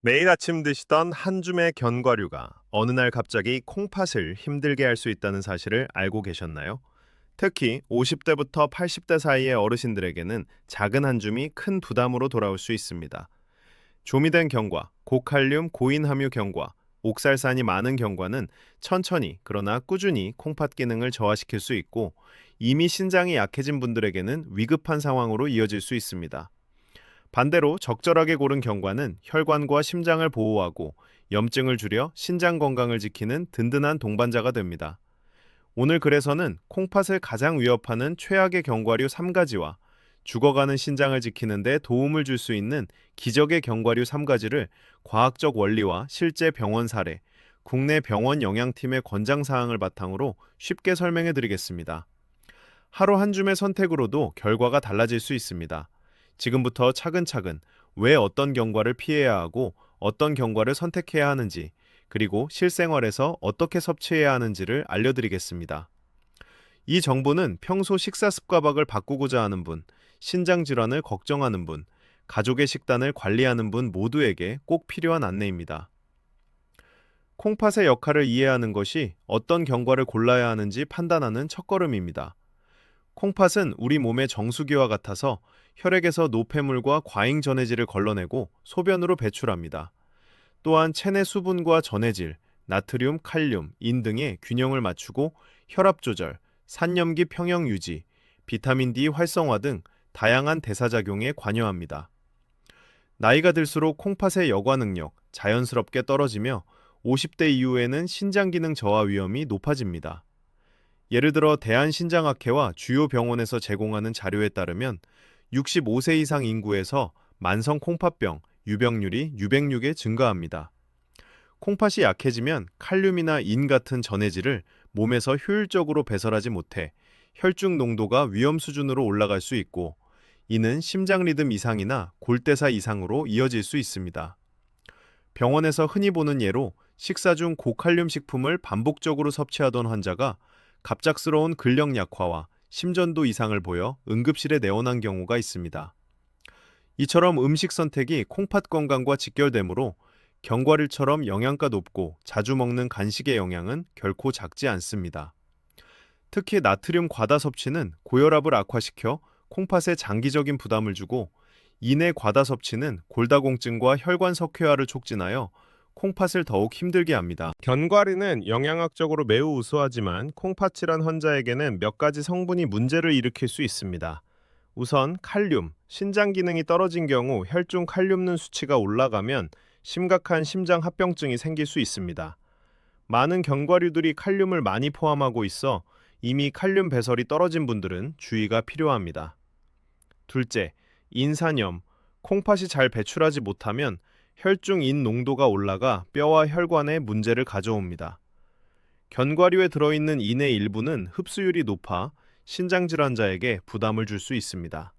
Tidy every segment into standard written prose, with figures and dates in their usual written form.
매일 아침 드시던 한 줌의 견과류가 어느 날 갑자기 콩팥을 힘들게 할 수 있다는 사실을 알고 계셨나요? 특히 50대부터 80대 사이의 어르신들에게는 작은 한 줌이 큰 부담으로 돌아올 수 있습니다. 조미된 견과, 고칼륨, 고인함유 견과, 옥살산이 많은 견과는 천천히 그러나 꾸준히 콩팥 기능을 저하시킬 수 있고 이미 신장이 약해진 분들에게는 위급한 상황으로 이어질 수 있습니다. 반대로 적절하게 고른 견과는 혈관과 심장을 보호하고 염증을 줄여 신장 건강을 지키는 든든한 동반자가 됩니다. 오늘 글에서는 콩팥을 가장 위협하는 최악의 견과류 3가지와 죽어가는 신장을 지키는 데 도움을 줄 수 있는 기적의 견과류 3가지를 과학적 원리와 실제 병원 사례, 국내 병원 영양팀의 권장 사항을 바탕으로 쉽게 설명해 드리겠습니다. 하루 한 줌의 선택으로도 결과가 달라질 수 있습니다. 지금부터 차근차근 왜 어떤 경과를 피해야 하고 어떤 경과를 선택해야 하는지, 그리고 실생활에서 어떻게 섭취해야 하는지를 알려드리겠습니다. 이 정보는 평소 식사 습관을 바꾸고자 하는 분, 신장 질환을 걱정하는 분, 가족의 식단을 관리하는 분 모두에게 꼭 필요한 안내입니다. 콩팥의 역할을 이해하는 것이 어떤 경과를 골라야 하는지 판단하는 첫걸음입니다. 콩팥은 우리 몸의 정수기와 같아서 혈액에서 노폐물과 과잉 전해질을 걸러내고 소변으로 배출합니다. 또한 체내 수분과 전해질, 나트륨, 칼륨, 인 등의 균형을 맞추고 혈압 조절, 산염기 평형 유지, 비타민 D 활성화 등 다양한 대사작용에 관여합니다. 나이가 들수록 콩팥의 여과 능력 자연스럽게 떨어지며 50대 이후에는 신장 기능 저하 위험이 높아집니다. 예를 들어 대한신장학회와 주요 병원에서 제공하는 자료에 따르면 65세 이상 인구에서 만성 콩팥병, 유병률이 유백육에 증가합니다. 콩팥이 약해지면 칼륨이나 인 같은 전해질을 몸에서 효율적으로 배설하지 못해 혈중 농도가 위험 수준으로 올라갈 수 있고, 이는 심장 리듬 이상이나 골대사 이상으로 이어질 수 있습니다. 병원에서 흔히 보는 예로 식사 중 고칼륨 식품을 반복적으로 섭취하던 환자가 갑작스러운 근력 약화와 심전도 이상을 보여 응급실에 내원한 경우가 있습니다. 이처럼 음식 선택이 콩팥 건강과 직결되므로 견과류처럼 영양가 높고 자주 먹는 간식의 영향은 결코 작지 않습니다. 특히 나트륨 과다 섭취는 고혈압을 악화시켜 콩팥에 장기적인 부담을 주고, 이내 과다 섭취는 골다공증과 혈관 석회화를 촉진하여 콩팥을 더욱 힘들게 합니다. 견과류는 영양학적으로 매우 우수하지만 콩팥이란 환자에게는 몇 가지 성분이 문제를 일으킬 수 있습니다. 우선 칼륨, 신장 기능이 떨어진 경우 혈중 칼륨는 수치가 올라가면 심각한 심장 합병증이 생길 수 있습니다. 많은 견과류들이 칼륨을 많이 포함하고 있어 이미 칼륨 배설이 떨어진 분들은 주의가 필요합니다. 둘째, 인산염. 콩팥이 잘 배출하지 못하면 혈중 인 농도가 올라가 뼈와 혈관에 문제를 가져옵니다. 견과류에 들어있는 인의 일부는 흡수율이 높아 신장 질환자에게 부담을 줄 수 있습니다.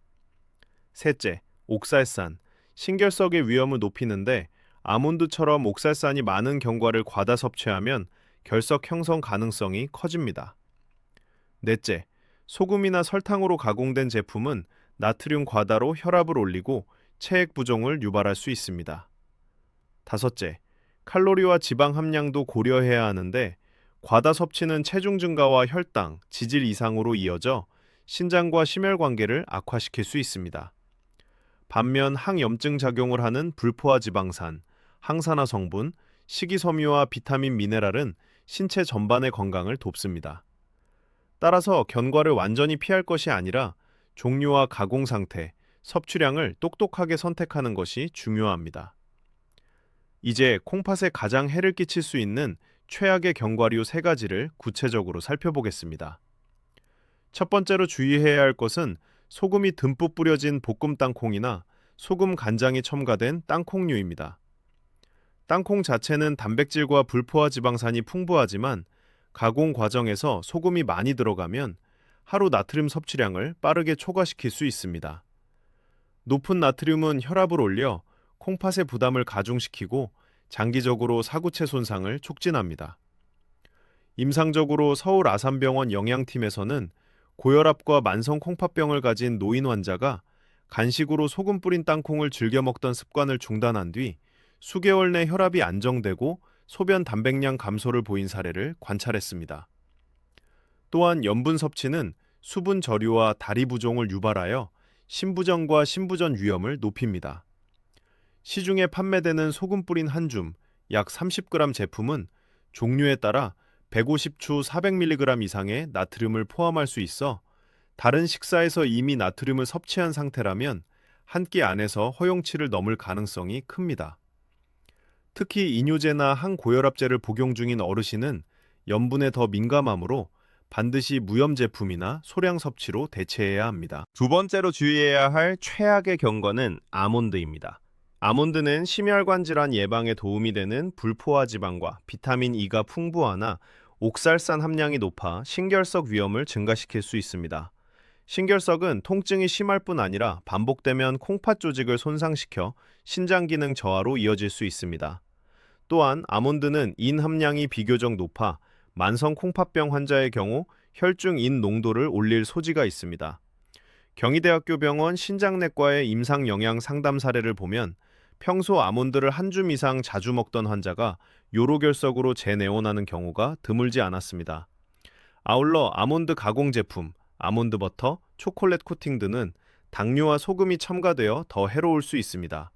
셋째, 옥살산. 신결석의 위험을 높이는데 아몬드처럼 옥살산이 많은 견과를 과다 섭취하면 결석 형성 가능성이 커집니다. 넷째, 소금이나 설탕으로 가공된 제품은 나트륨 과다로 혈압을 올리고 체액 부종을 유발할 수 있습니다. 다섯째, 칼로리와 지방 함량도 고려해야 하는데 과다 섭취는 체중 증가와 혈당, 지질 이상으로 이어져 신장과 심혈관계를 악화시킬 수 있습니다. 반면 항염증 작용을 하는 불포화 지방산, 항산화 성분, 식이섬유와 비타민 미네랄은 신체 전반의 건강을 돕습니다. 따라서 견과를 완전히 피할 것이 아니라 종류와 가공 상태, 섭취량을 똑똑하게 선택하는 것이 중요합니다. 이제 콩팥에 가장 해를 끼칠 수 있는 최악의 견과류 3가지를 구체적으로 살펴보겠습니다. 첫 번째로 주의해야 할 것은 소금이 듬뿍 뿌려진 볶음 땅콩이나 소금 간장이 첨가된 땅콩류입니다. 땅콩 자체는 단백질과 불포화 지방산이 풍부하지만 가공 과정에서 소금이 많이 들어가면 하루 나트륨 섭취량을 빠르게 초과시킬 수 있습니다. 높은 나트륨은 혈압을 올려 콩팥의 부담을 가중시키고 장기적으로 사구체 손상을 촉진합니다. 임상적으로 서울 아산병원 영양팀에서는 고혈압과 만성 콩팥병을 가진 노인 환자가 간식으로 소금 뿌린 땅콩을 즐겨 먹던 습관을 중단한 뒤 수개월 내 혈압이 안정되고 소변 단백량 감소를 보인 사례를 관찰했습니다. 또한 염분 섭취는 수분 저류와 다리 부종을 유발하여 심부전과 심부전 위험을 높입니다. 시중에 판매되는 소금 뿌린 한 줌, 약 30g 제품은 종류에 따라 150추 400mg 이상의 나트륨을 포함할 수 있어 다른 식사에서 이미 나트륨을 섭취한 상태라면 한 끼 안에서 허용치를 넘을 가능성이 큽니다. 특히 이뇨제나 항고혈압제를 복용 중인 어르신은 염분에 더 민감하므로 반드시 무염 제품이나 소량 섭취로 대체해야 합니다. 두 번째로 주의해야 할 최악의 경과는 아몬드입니다. 아몬드는 심혈관 질환 예방에 도움이 되는 불포화 지방과 비타민 E가 풍부하나 옥살산 함량이 높아 신결석 위험을 증가시킬 수 있습니다. 신결석은 통증이 심할 뿐 아니라 반복되면 콩팥 조직을 손상시켜 신장 기능 저하로 이어질 수 있습니다. 또한 아몬드는 인 함량이 비교적 높아 만성 콩팥병 환자의 경우 혈중 인 농도를 올릴 소지가 있습니다. 경희대학교 병원 신장내과의 임상 영양 상담 사례를 보면 평소 아몬드를 한 줌 이상 자주 먹던 환자가 요로결석으로 재내원하는 경우가 드물지 않았습니다. 아울러 아몬드 가공 제품, 아몬드 버터, 초콜릿 코팅 등은 당류와 소금이 첨가되어 더 해로울 수 있습니다.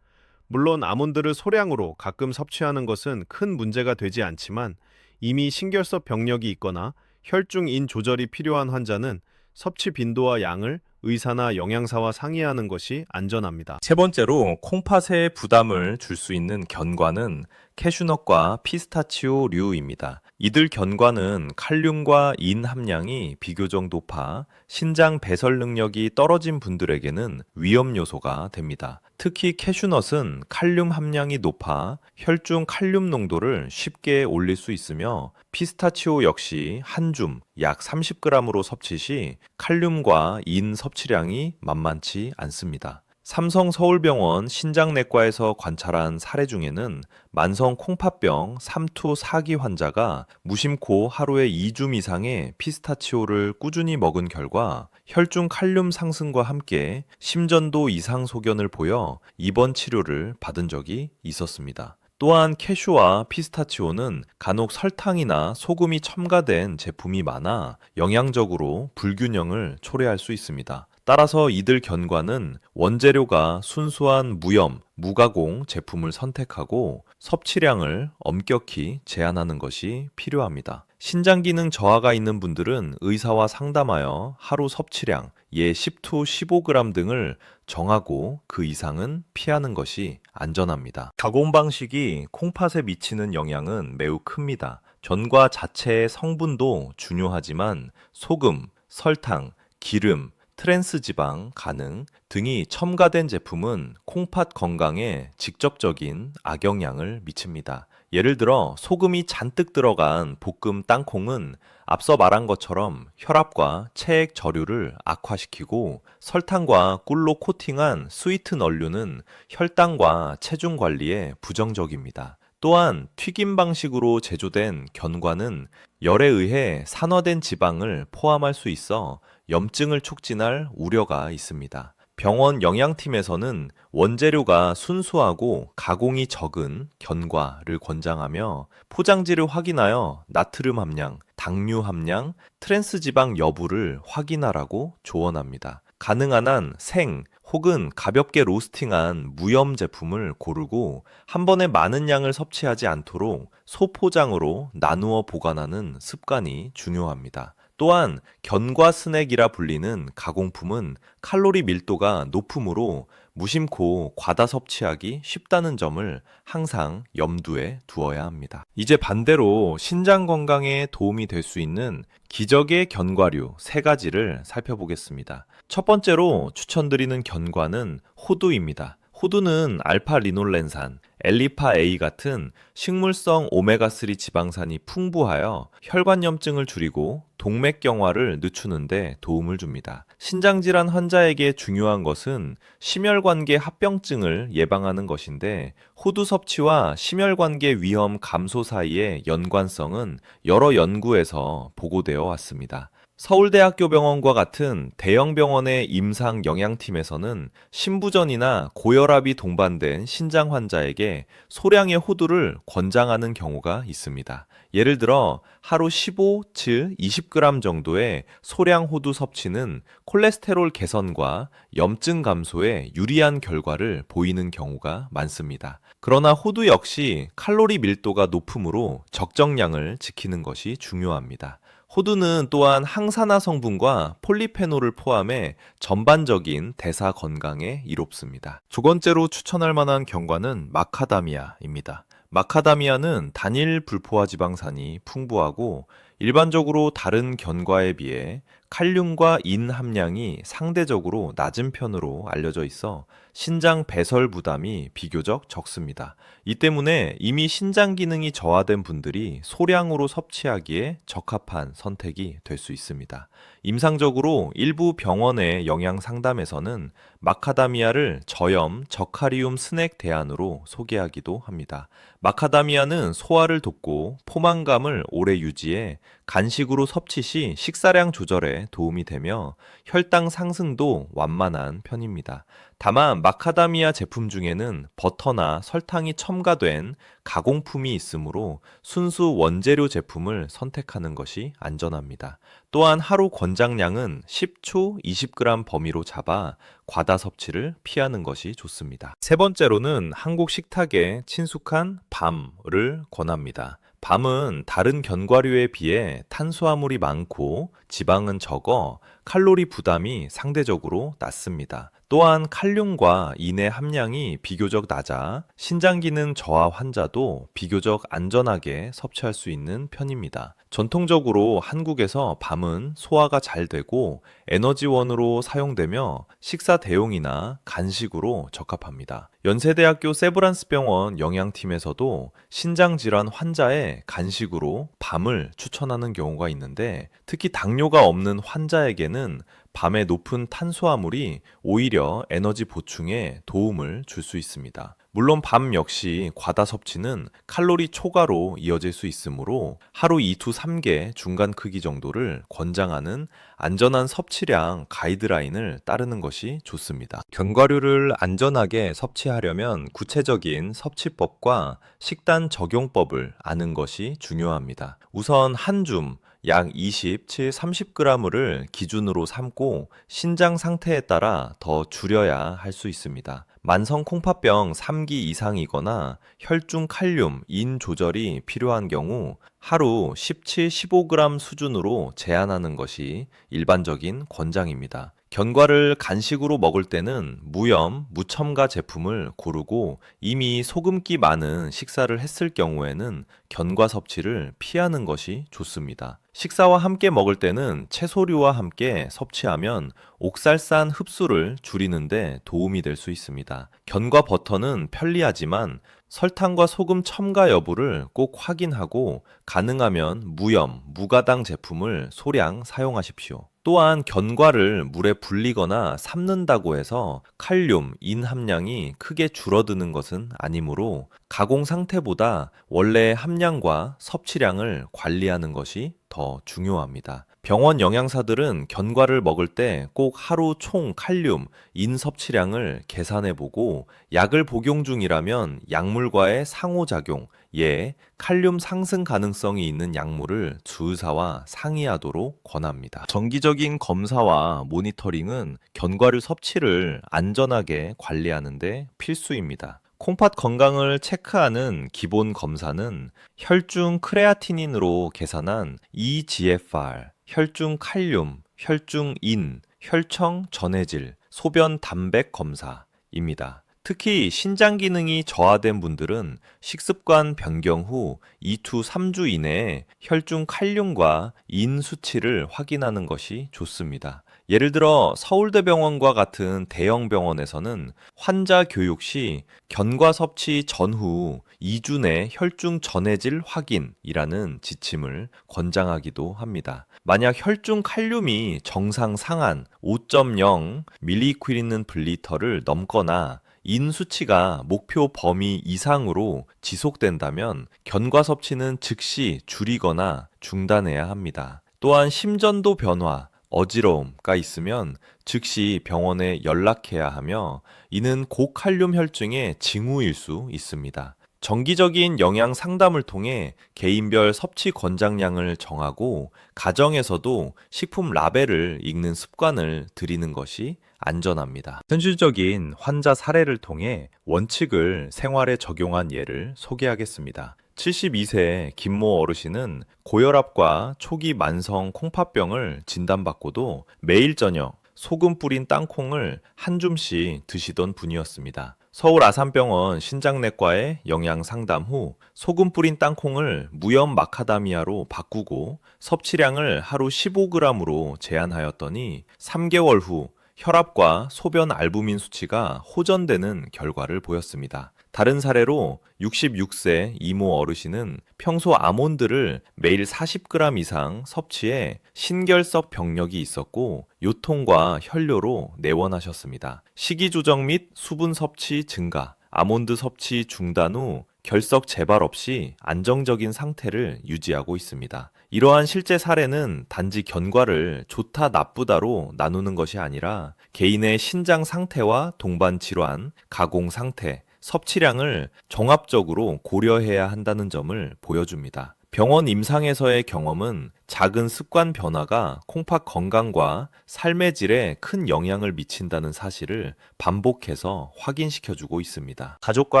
물론 아몬드를 소량으로 가끔 섭취하는 것은 큰 문제가 되지 않지만 이미 신결석 병력이 있거나 혈중 인 조절이 필요한 환자는 섭취 빈도와 양을 의사나 영양사와 상의하는 것이 안전합니다. 세 번째로 콩팥에 부담을 줄 수 있는 견과는 캐슈넛과 피스타치오류입니다. 이들 견과는 칼륨과 인 함량이 비교적 높아 신장 배설 능력이 떨어진 분들에게는 위험 요소가 됩니다. 특히 캐슈넛은 칼륨 함량이 높아 혈중 칼륨 농도를 쉽게 올릴 수 있으며 피스타치오 역시 한 줌 약 30g으로 섭취 시 칼륨과 인 섭취량이 만만치 않습니다. 삼성 서울병원 신장내과에서 관찰한 사례 중에는 만성 콩팥병 3투 4기 환자가 무심코 하루에 2줌 이상의 피스타치오를 꾸준히 먹은 결과 혈중 칼륨 상승과 함께 심전도 이상 소견을 보여 입원 치료를 받은 적이 있었습니다. 또한 캐슈와 피스타치오는 간혹 설탕이나 소금이 첨가된 제품이 많아 영양적으로 불균형을 초래할 수 있습니다. 따라서 이들 견과는 원재료가 순수한 무염, 무가공 제품을 선택하고 섭취량을 엄격히 제한하는 것이 필요합니다. 신장 기능 저하가 있는 분들은 의사와 상담하여 하루 섭취량, 예 10to 15g 등을 정하고 그 이상은 피하는 것이 안전합니다. 가공 방식이 콩팥에 미치는 영향은 매우 큽니다. 견과 자체의 성분도 중요하지만 소금, 설탕, 기름, 트랜스지방, 가능 등이 첨가된 제품은 콩팥 건강에 직접적인 악영향을 미칩니다. 예를 들어 소금이 잔뜩 들어간 볶음 땅콩은 앞서 말한 것처럼 혈압과 체액 저류를 악화시키고 설탕과 꿀로 코팅한 스위트널류는 혈당과 체중 관리에 부정적입니다. 또한 튀김 방식으로 제조된 견과는 열에 의해 산화된 지방을 포함할 수 있어 염증을 촉진할 우려가 있습니다. 병원 영양팀에서는 원재료가 순수하고 가공이 적은 견과를 권장하며 포장지를 확인하여 나트륨 함량, 당류 함량, 트랜스지방 여부를 확인하라고 조언합니다. 가능한 한 생 혹은 가볍게 로스팅한 무염 제품을 고르고 한 번에 많은 양을 섭취하지 않도록 소포장으로 나누어 보관하는 습관이 중요합니다. 또한 견과 스낵이라 불리는 가공품은 칼로리 밀도가 높으므로 무심코 과다 섭취하기 쉽다는 점을 항상 염두에 두어야 합니다. 이제 반대로 신장 건강에 도움이 될 수 있는 기적의 견과류 3가지를 살펴보겠습니다. 첫 번째로 추천드리는 견과는 호두입니다. 호두는 알파-리놀렌산, 엘리파-A 같은 식물성 오메가3 지방산이 풍부하여 혈관염증을 줄이고 동맥경화를 늦추는 데 도움을 줍니다. 신장질환 환자에게 중요한 것은 심혈관계 합병증을 예방하는 것인데 호두 섭취와 심혈관계 위험 감소 사이의 연관성은 여러 연구에서 보고되어 왔습니다. 서울대학교 병원과 같은 대형 병원의 임상 영양팀에서는 신부전이나 고혈압이 동반된 신장 환자에게 소량의 호두를 권장하는 경우가 있습니다. 예를 들어 하루 15, 7, 20g 정도의 소량 호두 섭취는 콜레스테롤 개선과 염증 감소에 유리한 결과를 보이는 경우가 많습니다. 그러나 호두 역시 칼로리 밀도가 높으므로 적정량을 지키는 것이 중요합니다. 호두는 또한 항산화 성분과 폴리페놀을 포함해 전반적인 대사 건강에 이롭습니다. 두 번째로 추천할 만한 견과는 마카다미아입니다. 마카다미아는 단일 불포화 지방산이 풍부하고 일반적으로 다른 견과에 비해 칼륨과 인 함량이 상대적으로 낮은 편으로 알려져 있어 신장 배설 부담이 비교적 적습니다. 이 때문에 이미 신장 기능이 저하된 분들이 소량으로 섭취하기에 적합한 선택이 될 수 있습니다. 임상적으로 일부 병원의 영양 상담에서는 마카다미아를 저염, 저칼리움 스낵 대안으로 소개하기도 합니다. 마카다미아는 소화를 돕고 포만감을 오래 유지해 간식으로 섭취 시 식사량 조절에 도움이 되며 혈당 상승도 완만한 편입니다. 다만 마카다미아 제품 중에는 버터나 설탕이 첨가된 가공품이 있으므로 순수 원재료 제품을 선택하는 것이 안전합니다. 또한 하루 권장량은 10초 20g 범위로 잡아 과다 섭취를 피하는 것이 좋습니다. 세 번째로는 한국 식탁에 친숙한 밤을 권합니다. 밤은 다른 견과류에 비해 탄수화물이 많고 지방은 적어 칼로리 부담이 상대적으로 낮습니다. 또한 칼륨과 인의 함량이 비교적 낮아 신장 기능 저하 환자도 비교적 안전하게 섭취할 수 있는 편입니다. 전통적으로 한국에서 밤은 소화가 잘 되고 에너지원으로 사용되며 식사 대용이나 간식으로 적합합니다. 연세대학교 세브란스 병원 영양팀에서도 신장질환 환자의 간식으로 밤을 추천하는 경우가 있는데 특히 당뇨가 없는 환자에게는 밤에 높은 탄수화물이 오히려 에너지 보충에 도움을 줄 수 있습니다. 물론 밤 역시 과다 섭취는 칼로리 초과로 이어질 수 있으므로 하루 2-3개 중간 크기 정도를 권장하는 안전한 섭취량 가이드라인을 따르는 것이 좋습니다. 견과류를 안전하게 섭취하려면 구체적인 섭취법과 식단 적용법을 아는 것이 중요합니다. 우선 한 줌, 약 27-30g을 기준으로 삼고 신장 상태에 따라 더 줄여야 할 수 있습니다. 만성 콩팥병 3기 이상이거나 혈중 칼륨, 인 조절이 필요한 경우 하루 17-15g 수준으로 제한하는 것이 일반적인 권장입니다. 견과를 간식으로 먹을 때는 무염, 무첨가 제품을 고르고 이미 소금기 많은 식사를 했을 경우에는 견과 섭취를 피하는 것이 좋습니다. 식사와 함께 먹을 때는 채소류와 함께 섭취하면 옥살산 흡수를 줄이는데 도움이 될 수 있습니다. 견과 버터는 편리하지만 설탕과 소금 첨가 여부를 꼭 확인하고 가능하면 무염, 무가당 제품을 소량 사용하십시오. 또한 견과를 물에 불리거나 삶는다고 해서 칼륨, 인 함량이 크게 줄어드는 것은 아니므로 가공 상태보다 원래의 함량과 섭취량을 관리하는 것이 더 중요합니다. 병원 영양사들은 견과를 먹을 때 꼭 하루 총 칼륨, 인 섭취량을 계산해보고 약을 복용 중이라면 약물과의 상호작용, 예, 칼륨 상승 가능성이 있는 약물을 주의사와 상의하도록 권합니다. 정기적인 검사와 모니터링은 견과류 섭취를 안전하게 관리하는 데 필수입니다. 콩팥 건강을 체크하는 기본 검사는 혈중 크레아티닌으로 계산한 eGFR, 혈중 칼륨, 혈중 인, 혈청 전해질, 소변 담백 검사입니다. 특히 신장 기능이 저하된 분들은 식습관 변경 후 2-3주 이내에 혈중 칼륨과 인 수치를 확인하는 것이 좋습니다. 예를 들어 서울대병원과 같은 대형 병원에서는 환자 교육 시 견과 섭취 전후 2주 내 혈중 전해질 확인이라는 지침을 권장하기도 합니다. 만약 혈중 칼륨이 정상 상한 5.0 mg/L를 넘거나 인 수치가 목표 범위 이상으로 지속된다면 견과 섭취는 즉시 줄이거나 중단해야 합니다. 또한 심전도 변화, 어지러움가 있으면 즉시 병원에 연락해야 하며 이는 고칼륨 혈증의 징후일 수 있습니다. 정기적인 영양 상담을 통해 개인별 섭취 권장량을 정하고 가정에서도 식품 라벨을 읽는 습관을 들이는 것이 안전합니다. 현실적인 환자 사례를 통해 원칙을 생활에 적용한 예를 소개하겠습니다. 72세 김모 어르신은 고혈압과 초기 만성 콩팥병을 진단받고도 매일 저녁 소금 뿌린 땅콩을 한 줌씩 드시던 분이었습니다. 서울 아산병원 신장내과의 영양 상담 후 소금 뿌린 땅콩을 무염 마카다미아로 바꾸고 섭취량을 하루 15g으로 제한하였더니 3개월 후 혈압과 소변 알부민 수치가 호전되는 결과를 보였습니다. 다른 사례로 66세 이모 어르신은 평소 아몬드를 매일 40g 이상 섭취해 신결석 병력이 있었고 요통과 혈뇨로 내원하셨습니다. 식이 조정 및 수분 섭취 증가, 아몬드 섭취 중단 후 결석 재발 없이 안정적인 상태를 유지하고 있습니다. 이러한 실제 사례는 단지 견과를 좋다 나쁘다로 나누는 것이 아니라 개인의 신장 상태와 동반 질환, 가공 상태, 섭취량을 종합적으로 고려해야 한다는 점을 보여줍니다. 병원 임상에서의 경험은 작은 습관 변화가 콩팥 건강과 삶의 질에 큰 영향을 미친다는 사실을 반복해서 확인시켜주고 있습니다. 가족과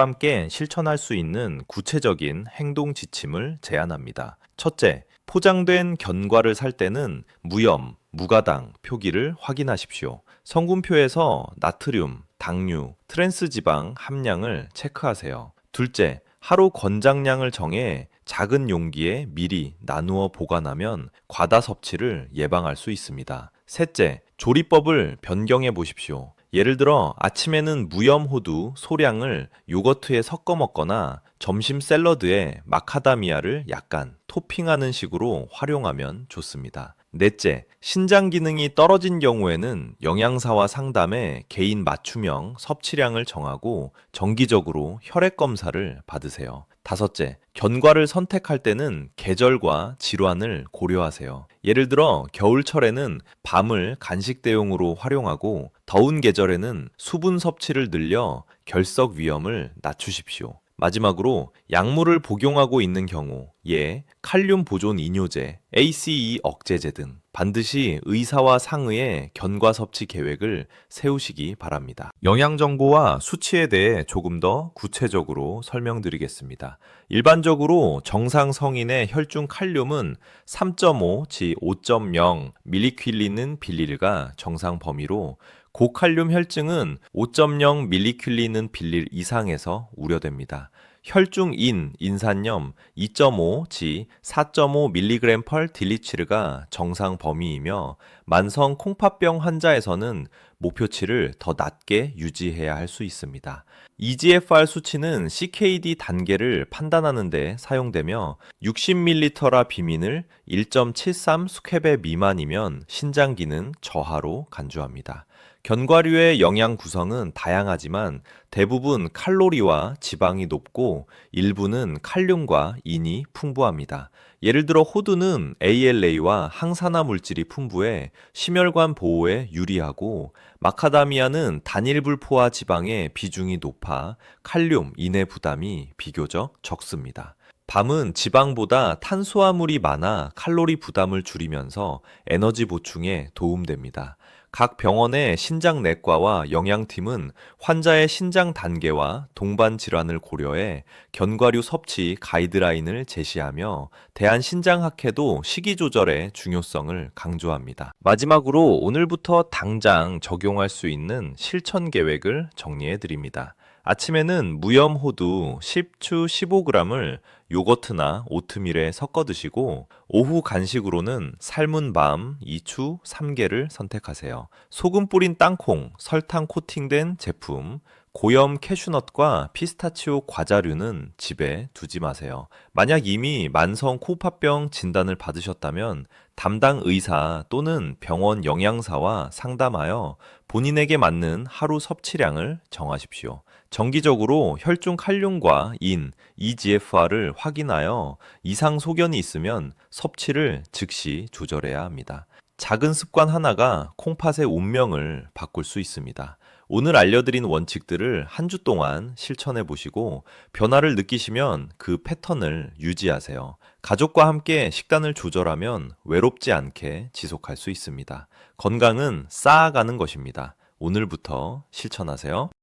함께 실천할 수 있는 구체적인 행동 지침을 제안합니다. 첫째, 포장된 견과를 살 때는 무염, 무가당 표기를 확인하십시오. 성분표에서 나트륨, 당류, 트랜스지방 함량을 체크하세요. 둘째, 하루 권장량을 정해 작은 용기에 미리 나누어 보관하면 과다 섭취를 예방할 수 있습니다. 셋째, 조리법을 변경해 보십시오. 예를 들어 아침에는 무염 호두 소량을 요거트에 섞어 먹거나 점심 샐러드에 마카다미아를 약간 토핑하는 식으로 활용하면 좋습니다. 넷째, 신장 기능이 떨어진 경우에는 영양사와 상담해 개인 맞춤형 섭취량을 정하고 정기적으로 혈액 검사를 받으세요. 다섯째, 견과를 선택할 때는 계절과 질환을 고려하세요. 예를 들어 겨울철에는 밤을 간식 대용으로 활용하고 더운 계절에는 수분 섭취를 늘려 결석 위험을 낮추십시오. 마지막으로 약물을 복용하고 있는 경우, 예, 칼륨 보존 이뇨제, ACE 억제제 등 반드시 의사와 상의해 견과 섭취 계획을 세우시기 바랍니다. 영양 정보와 수치에 대해 조금 더 구체적으로 설명드리겠습니다. 일반적으로 정상 성인의 혈중 칼륨은 3.5지 5.0 밀리퀼리는 빌리르가 정상 범위로 고칼륨 혈증은 5.0 밀리퀼리는 빌리 이상에서 우려됩니다. 혈중인, 인산염 2.5지 4.5mg per 딜리치르가 정상 범위이며 만성 콩팥병 환자에서는 목표치를 더 낮게 유지해야 할 수 있습니다. EGFR 수치는 CKD 단계를 판단하는 데 사용되며 60ml라 비민을 1.73 스퀘베 미만이면 신장 기능 저하로 간주합니다. 견과류의 영양 구성은 다양하지만 대부분 칼로리와 지방이 높고 일부는 칼륨과 인이 풍부합니다. 예를 들어 호두는 ALA와 항산화 물질이 풍부해 심혈관 보호에 유리하고 마카다미아는 단일불포화 지방의 비중이 높아 칼륨, 인의 부담이 비교적 적습니다. 밤은 지방보다 탄수화물이 많아 칼로리 부담을 줄이면서 에너지 보충에 도움됩니다. 각 병원의 신장내과와 영양팀은 환자의 신장 단계와 동반 질환을 고려해 견과류 섭취 가이드라인을 제시하며 대한신장학회도 식이 조절의 중요성을 강조합니다. 마지막으로 오늘부터 당장 적용할 수 있는 실천 계획을 정리해 드립니다. 아침에는 무염 호두 10추 15g을 요거트나 오트밀에 섞어 드시고 오후 간식으로는 삶은 밤 2추 3개를 선택하세요. 소금 뿌린 땅콩, 설탕 코팅된 제품, 고염 캐슈넛과 피스타치오 과자류는 집에 두지 마세요. 만약 이미 만성 콩팥병 진단을 받으셨다면 담당 의사 또는 병원 영양사와 상담하여 본인에게 맞는 하루 섭취량을 정하십시오. 정기적으로 혈중 칼륨과 인, EGFR을 확인하여 이상 소견이 있으면 섭취를 즉시 조절해야 합니다. 작은 습관 하나가 콩팥의 운명을 바꿀 수 있습니다. 오늘 알려드린 원칙들을 한 주 동안 실천해 보시고 변화를 느끼시면 그 패턴을 유지하세요. 가족과 함께 식단을 조절하면 외롭지 않게 지속할 수 있습니다. 건강은 쌓아가는 것입니다. 오늘부터 실천하세요.